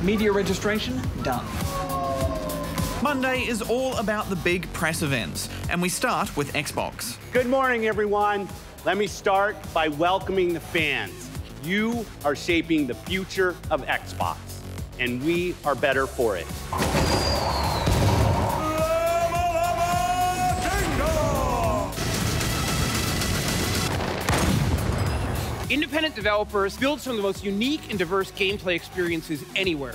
Media registration done. Monday is all about the big press events, and we start with Xbox. Good morning, everyone. Let me start by welcoming the fans. You are shaping the future of Xbox, and we are better for it. Independent developers build some of the most unique and diverse gameplay experiences anywhere.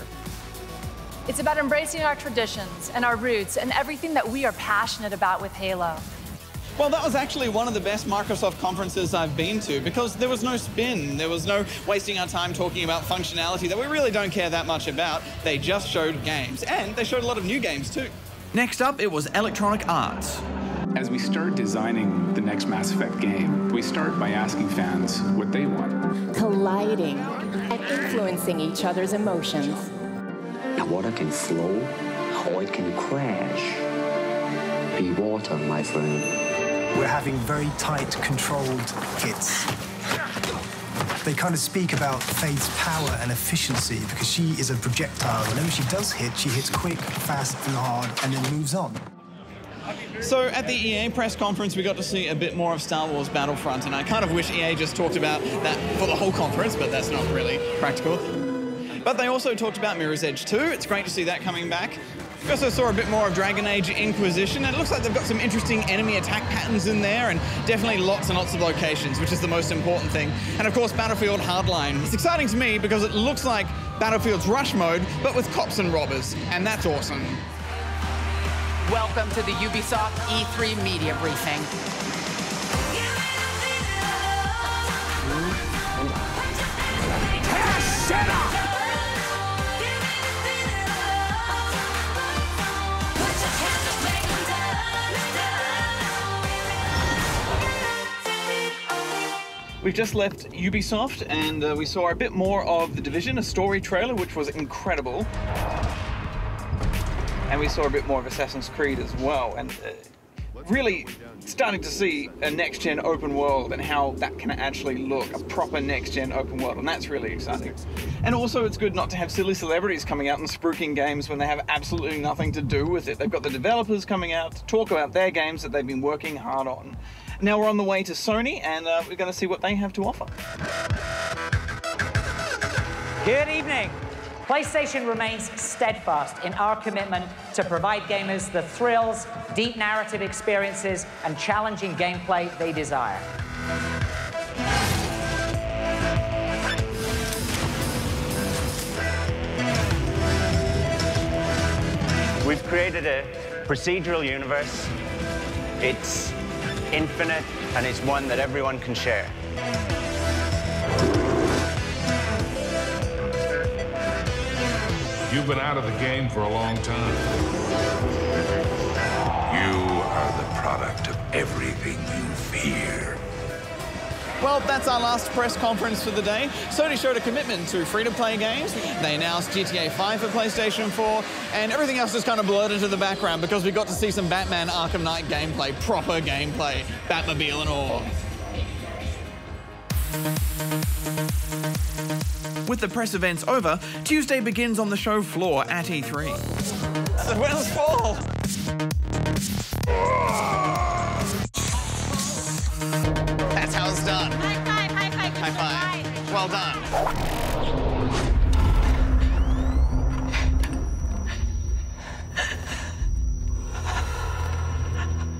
It's about embracing our traditions and our roots and everything that we are passionate about with Halo. Well, that was actually one of the best Microsoft conferences I've been to because there was no spin. There was no wasting our time talking about functionality that we really don't care that much about. They just showed games, and they showed a lot of new games too. Next up, it was Electronic Arts. As we start designing the next Mass Effect game, we start by asking fans what they want. Colliding and influencing each other's emotions. Water can flow, or it can crash. Be water, my friend. We're having very tight, controlled hits. They kind of speak about Faith's power and efficiency because she is a projectile. Whenever she does hit, she hits quick, fast, and hard, and then moves on. So at the EA press conference, we got to see a bit more of Star Wars Battlefront, and I kind of wish EA just talked about that for the whole conference, but that's not really practical. But they also talked about Mirror's Edge 2. It's great to see that coming back. We also saw a bit more of Dragon Age Inquisition, and it looks like they've got some interesting enemy attack patterns in there, and definitely lots and lots of locations, which is the most important thing. And of course, Battlefield Hardline. It's exciting to me because it looks like Battlefield's Rush mode, but with cops and robbers, and that's awesome. Welcome to the Ubisoft E3 media briefing. We've just left Ubisoft, and we saw a bit more of The Division, a story trailer, which was incredible. And we saw a bit more of Assassin's Creed as well, and really starting to see a next-gen open world and how that can actually look, a proper next-gen open world, and that's really exciting. And also it's good not to have silly celebrities coming out and spruiking games when they have absolutely nothing to do with it. They've got the developers coming out to talk about their games that they've been working hard on. Now we're on the way to Sony, and we're going to see what they have to offer. Good evening. PlayStation remains steadfast in our commitment to provide gamers the thrills, deep narrative experiences, and challenging gameplay they desire. We've created a procedural universe. It's infinite, and it's one that everyone can share. You've been out of the game for a long time. You are the product of everything you fear. Well, that's our last press conference for the day. Sony showed a commitment to free-to-play games. They announced GTA 5 for PlayStation 4, and everything else just kind of blurred into the background because we got to see some Batman Arkham Knight gameplay, proper gameplay, Batmobile and all. With the press events over, Tuesday begins on the show floor at E3. The wheels fall! That's how it's done. High five, high five, high five. Well done.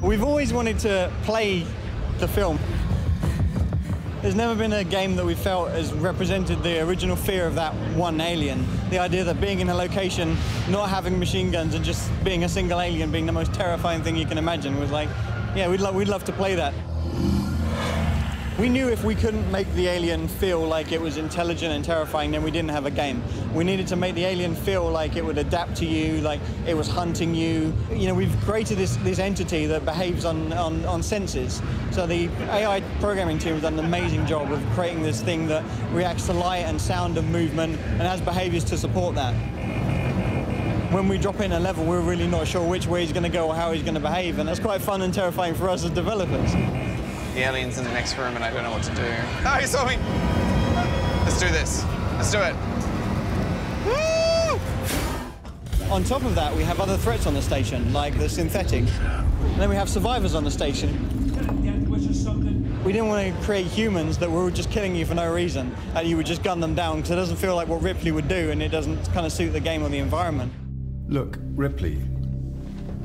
We've always wanted to play the film. There's never been a game that we felt has represented the original fear of that one alien. The idea that being in a location, not having machine guns, and just being a single alien being the most terrifying thing you can imagine was like, yeah, we'd love to play that. We knew if we couldn't make the alien feel like it was intelligent and terrifying, then we didn't have a game. We needed to make the alien feel like it would adapt to you, like it was hunting you. You know, we've created this entity that behaves on senses. So the AI programming team has done an amazing job of creating this thing that reacts to light and sound and movement and has behaviors to support that. When we drop in a level, we're really not sure which way he's going to go or how he's going to behave, and that's quite fun and terrifying for us as developers. The alien's in the next room and I don't know what to do. Oh, he saw me! Let's do this. Let's do it. Woo! On top of that, we have other threats on the station, like the synthetic. And then we have survivors on the station. We didn't want to create humans that were just killing you for no reason, and you would just gun them down, because it doesn't feel like what Ripley would do, and it doesn't kind of suit the game or the environment. Look, Ripley,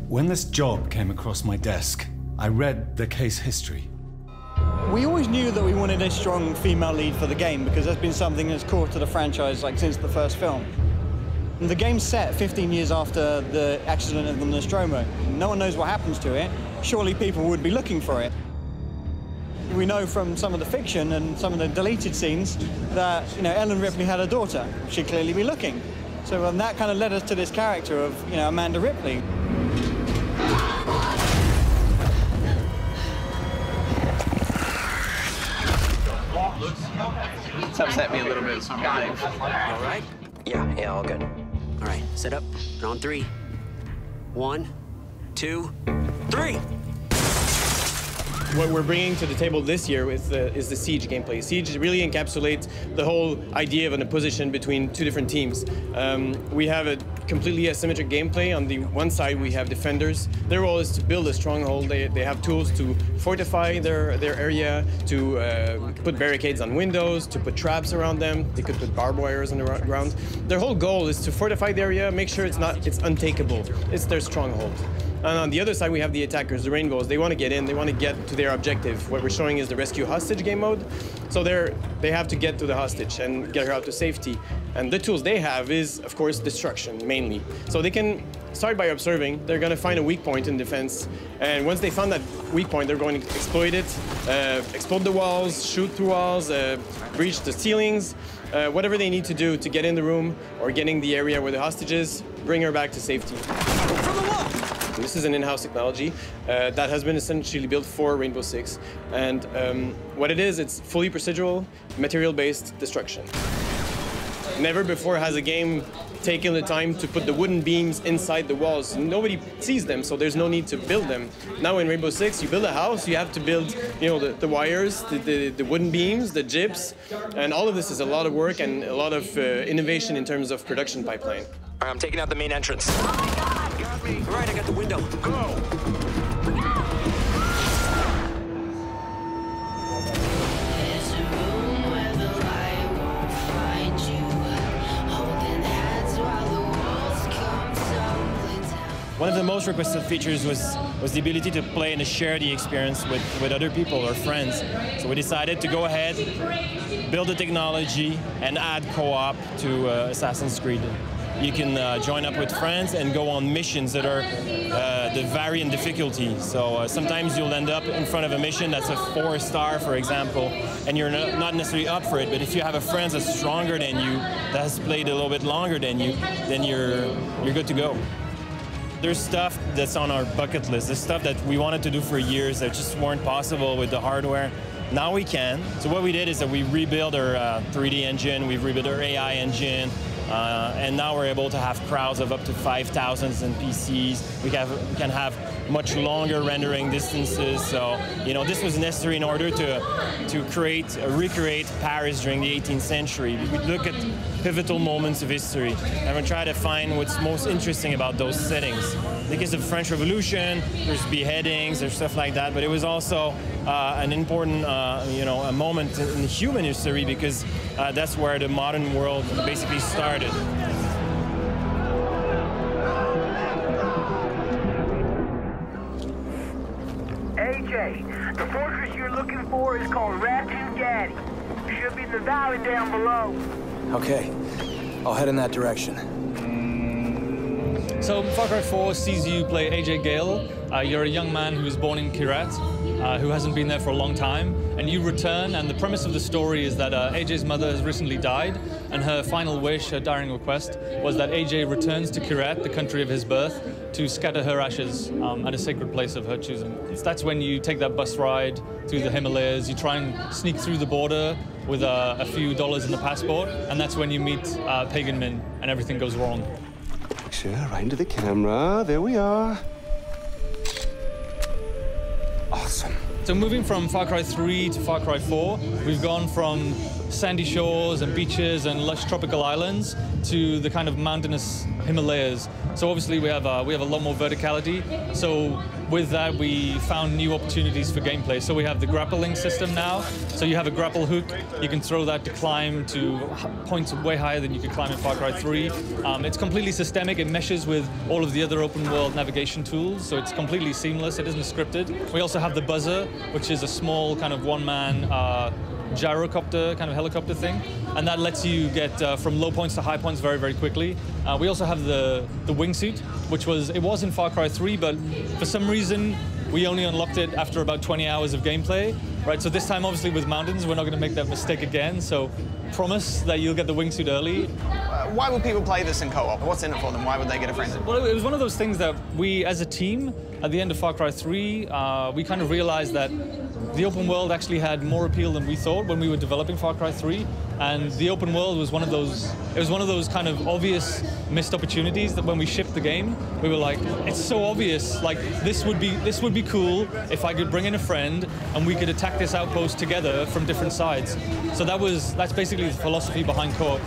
when this job came across my desk, I read the case history. We always knew that we wanted a strong female lead for the game, because that's been something that's core to the franchise like since the first film. And the game's set 15 years after the accident of the Nostromo. No one knows what happens to it. Surely people would be looking for it. We know from some of the fiction and some of the deleted scenes that, Ellen Ripley had a daughter. She'd clearly be looking. So that kind of led us to this character of, Amanda Ripley. It's upset me a little bit, so I'm gonna leave. All right? Yeah, all good. All right, set up, and on 3. 1, 2, 3! What we're bringing to the table this year is the Siege gameplay. Siege really encapsulates the whole idea of an opposition between two different teams. We have a completely asymmetric gameplay. On the one side, we have defenders. Their role is to build a stronghold. They have tools to fortify their area, to put barricades on windows, to put traps around them. They could put barbed wires on the ground. Their whole goal is to fortify the area, make sure it's untakeable. It's their stronghold. And on the other side, we have the attackers, the Rainbows. They want to get in, they want to get to their objective. What we're showing is the rescue hostage game mode. So they have to get to the hostage and get her out to safety. And the tools they have is, of course, destruction, mainly. So they can start by observing. They're going to find a weak point in defense. And once they found that weak point, they're going to exploit it, explode the walls, shoot through walls, breach the ceilings, whatever they need to do to get in the room or getting the area where the hostage is, bring her back to safety. From the wall! This is an in-house technology that has been essentially built for Rainbow Six. And what it is, it's fully procedural, material-based destruction. Never before has a game taken the time to put the wooden beams inside the walls. Nobody sees them, so there's no need to build them. Now in Rainbow Six, you build a house, you have to build, the wires, the wooden beams, the gyps, and all of this is a lot of work and a lot of innovation in terms of production pipeline. All right, I'm taking out the main entrance. All right, I got the window. Go! One of the most requested features was the ability to play and to share the experience with other people or friends. So we decided to go ahead, build the technology, and add co-op to Assassin's Creed. You can join up with friends and go on missions that are the vary in difficulty. So sometimes you'll end up in front of a mission that's a 4-star, for example, and you're not necessarily up for it. But if you have a friend that's stronger than you, that has played a little bit longer than you, then you're good to go. There's stuff that's on our bucket list. There's stuff that we wanted to do for years that just weren't possible with the hardware. Now we can. So what we did is that we rebuilt our 3D engine, we've rebuilt our AI engine, and now we're able to have crowds of up to 5,000 NPCs. We can have much longer rendering distances. So, this was necessary in order to recreate Paris during the 18th century. We look at pivotal moments of history and we try to find what's most interesting about those settings. Because of the French Revolution, there's beheadings, there's stuff like that, but it was also an important, a moment in human history because that's where the modern world basically started. AJ, the fortress you're looking for is called Ratu Daddy. Should be in the valley down below. Okay, I'll head in that direction. So Far Cry 4 sees you play AJ Gale. You're a young man who was born in Kirat, who hasn't been there for a long time, and you return, and the premise of the story is that AJ's mother has recently died, and her final wish, her dying request, was that AJ returns to Kirat, the country of his birth, to scatter her ashes at a sacred place of her choosing. That's when you take that bus ride through the Himalayas, you try and sneak through the border with a few dollars in the passport, and that's when you meet Pagan Min, and everything goes wrong. Sure, right into the camera. There we are. Awesome. So moving from Far Cry 3 to Far Cry 4, we've gone from sandy shores and beaches and lush tropical islands to the kind of mountainous Himalayas. So obviously we have a lot more verticality. So with that, we found new opportunities for gameplay. So we have the grappling system now. So you have a grapple hook. You can throw that to climb to points way higher than you could climb in Far Cry 3. It's completely systemic. It meshes with all of the other open world navigation tools. So it's completely seamless. It isn't scripted. We also have the buzzer, which is a small kind of one-man gyrocopter, kind of helicopter thing. And that lets you get from low points to high points very, very quickly. We also have the wingsuit, which was in Far Cry 3, but for some reason, we only unlocked it after about 20 hours of gameplay, right? So this time, obviously, with mountains, we're not going to make that mistake again. So promise that you'll get the wingsuit early. Why would people play this in co-op? What's in it for them? Why would they get a friend? Well, it was one of those things that we, as a team, at the end of Far Cry 3, we kind of realized that the open world actually had more appeal than we thought when we were developing Far Cry 3. And the open world was one of those kind of obvious missed opportunities that when we shipped the game, we were like, it's so obvious, like this would be cool if I could bring in a friend and we could attack this outpost together from different sides. So that's basically the philosophy behind co-op.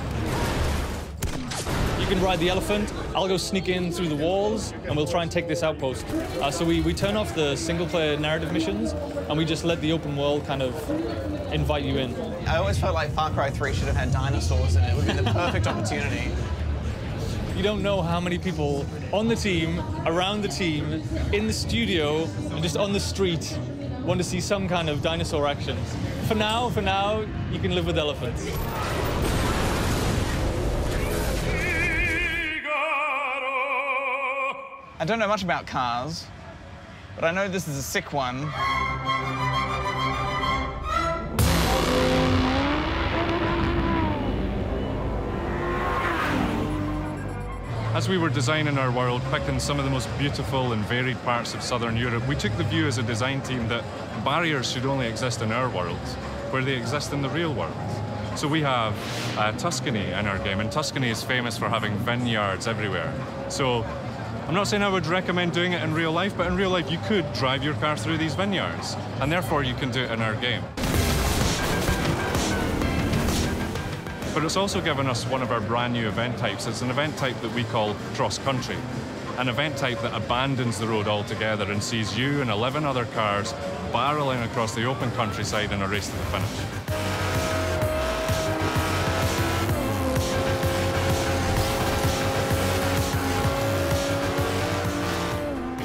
You can ride the elephant, I'll go sneak in through the walls, and we'll try and take this outpost. So we turn off the single-player narrative missions, and we just let the open world kind of invite you in. I always felt like Far Cry 3 should have had dinosaurs in it. It would be the perfect opportunity. You don't know how many people on the team, around the team, in the studio, and just on the street want to see some kind of dinosaur action. For now, you can live with elephants. I don't know much about cars, but I know this is a sick one. As we were designing our world, picking some of the most beautiful and varied parts of Southern Europe, we took the view as a design team that barriers should only exist in our world, where they exist in the real world. So we have Tuscany in our game, and Tuscany is famous for having vineyards everywhere. So I'm not saying I would recommend doing it in real life, but in real life you could drive your car through these vineyards, and therefore you can do it in our game. But it's also given us one of our brand new event types. It's an event type that we call cross-country, an event type that abandons the road altogether and sees you and 11 other cars barreling across the open countryside in a race to the finish.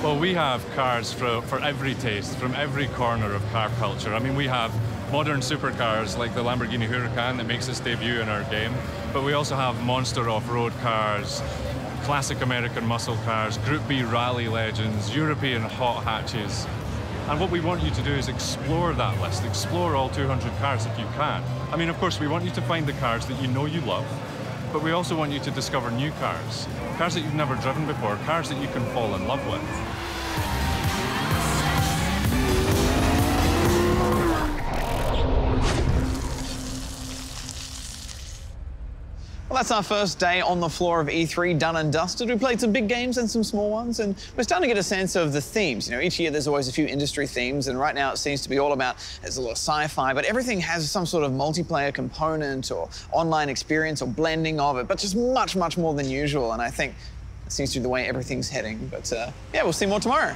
Well, we have cars for every taste, from every corner of car culture. I mean, we have modern supercars like the Lamborghini Huracan that makes its debut in our game, but we also have monster off-road cars, classic American muscle cars, Group B rally legends, European hot hatches. And what we want you to do is explore that list, explore all 200 cars if you can. I mean, of course, we want you to find the cars that you know you love, but we also want you to discover new cars, cars that you've never driven before, cars that you can fall in love with. Well, that's our first day on the floor of E3 done and dusted. We played some big games and some small ones, and we're starting to get a sense of the themes. You know, each year there's always a few industry themes, and right now it seems to be all about, there's a lot of sci-fi, but everything has some sort of multiplayer component or online experience or blending of it, but just much, much more than usual, and I think it seems to be the way everything's heading. But yeah, we'll see more tomorrow.